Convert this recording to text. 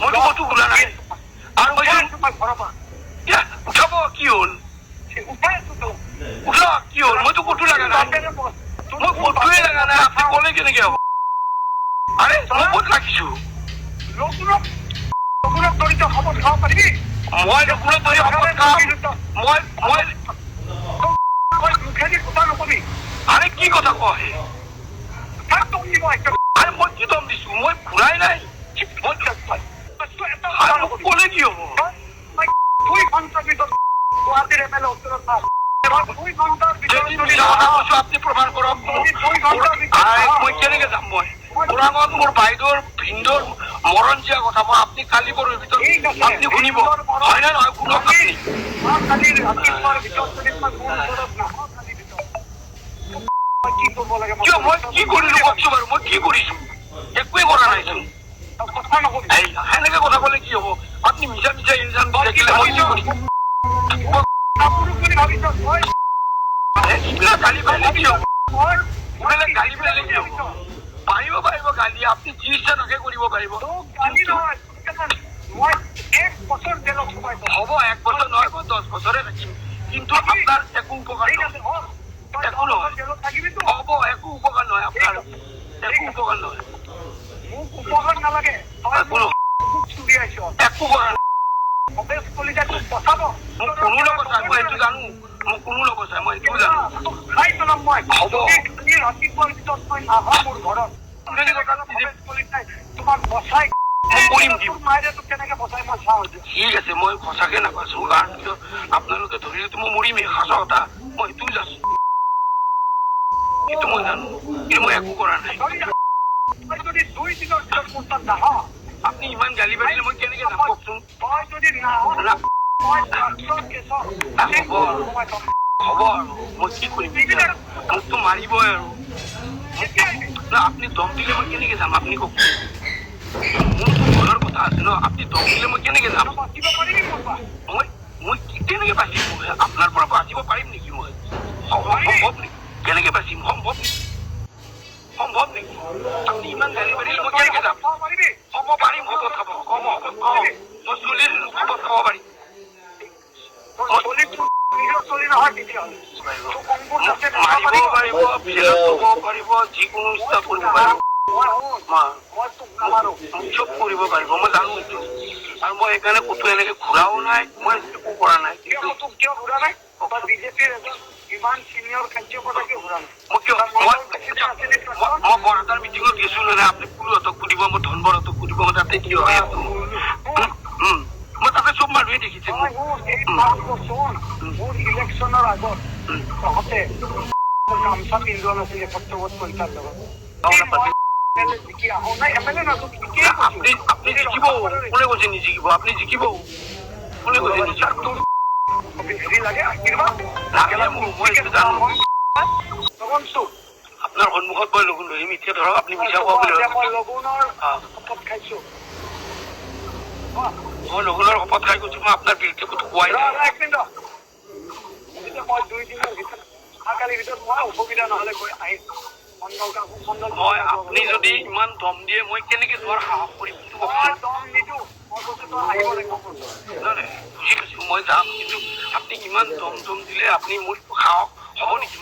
মইতো ক'তো ওলা নাই আৰু মই উঠাব কি হ'ল উঠা কি হ'ল মইতো ক'তো লগা নাই মই ক'তোৱে লগা নাই আপুনি ক'লে কেনেকে হ'ব আৰে মই ক'ত ৰাখিছো মই লগুণত ধৰি শপত খাম আৰে কি কথা কয় আৰে মই কি দম দিছো মই ঘূৰাই নাই ক'লে কি হ'ব আপনি প্ৰমাণ কৰক মই কেনেকে যাম মই ওৰাঙত মোৰ বাইদেউৰ ভিন্দৰ মৰণ দিয়া কথা মই আপনি কালি পৰৰ ভিতৰত আপনি শুনিব হয় নে নহয় শুনক আপনি কিয় মই কি কৰিলো কওকচোন বাৰু মই কি কৰিছো একোৱে কৰা নাইচোন সেনেকে কথা ক'লে কি হ'ব আপনি মিছা মিছা ইলজাম দিলে মই কি কৰিম গালি পাৰিলে কি হ'ব গালি পাৰিলে কি হ'ব পাৰিব গালি আপনি যি ইচ্ছা তাকে কৰিব পাৰিব হ'ব 1 বছৰ নহয় মই 10 বছৰে থাকিম কিন্তু আপনার একো উপকার একো নহয় হ'ব একো উপকার নহয় আপনার একো উপকার নহয় উপকার নালাগে একো কোনো লগত মই এইটো জানো মোক কোনো লগত চাই মই এইটো জানো হ'ব ঠিক আছে মই সঁচাকে নাপাইছো কাৰণ আপোনালোকে ধৰিলেতো মই মৰিমেই সঁচা কথা মই এইটোও জানো কিন্তু মই জানো কিন্তু মই একো কৰা নাই আপনি ইমান গালি পাৰিলে মই কেনেকে যাম কওকচোন হ'ব আৰু মই কি কৰিম মোকতো মাৰিবই আৰু আপনি দম দিলে মই কেনেকে যাম আপনি কওকচোন মোৰতো ঘৰৰ কথা আছে ন আপনি দম দিলে মই কেনেকে যাম মই কেনেকে বাচিম আপোনাৰ পৰা বাচিব পাৰিম নেকি মই সম্ভৱ নেকি কেনেকে বাচিম সম্ভৱ নেকি আপনি ইমান গালি পাৰিলে মই কেনেকে যাম হ'ব পাৰিম হ'ব খাব কম হ'ব মই চলিৰ শপত খাব পাৰিম মাৰিব পাৰিব জেলত থব পাৰিব যিকোনো ইচ্ছা কৰিব পাৰিব চব কৰিব পাৰিব মই জানো এইটো আৰু মই সেইকাৰণে ক'তো এনেকে ঘূৰাও নাই মই একো কৰা নাই কিয় ঘূৰা নাই বিজেপিৰ ইমান চিনিয়ৰ কাৰ্যকৰ্তাকে ঘূৰা নাই মই বৰাটাৰ মিটিঙত গেছো নহয় আপুনি পুলহঁতক সুধিব মই ধনবৰহঁতক সুধিব মই তাতে কি হয় মই তাতে চব মানুহে দেখিছে মোৰ ইলেকশ্যনৰ আগত তহঁতে গামচা পিন্ধোৱা নাছিলে সত্যবোধ পঞ্চায়ত লগত আপনি জিকিব কোনে কৈছে নিজিকিব আপনি জিকিব কোনে কৈছে নিজিকিব আপনার সন্মুখত মই লগুণ ধৰিম এতিয়া ধৰক আপুনি মিছা কোৱা বুলি মই লগুণৰ শপত খাই গৈছো মই আপোনাৰ বিৰুদ্ধে ক'তো কোৱাই নাই মই আপুনি যদি ইমান দম দিয়ে মই কেনেকে যোৱাৰ সাহস কৰিম বুজি পাইছো মই যাম কিন্তু আপুনি ইমান দম দিলে আপুনি মোৰ সাহস হ'ব নেকি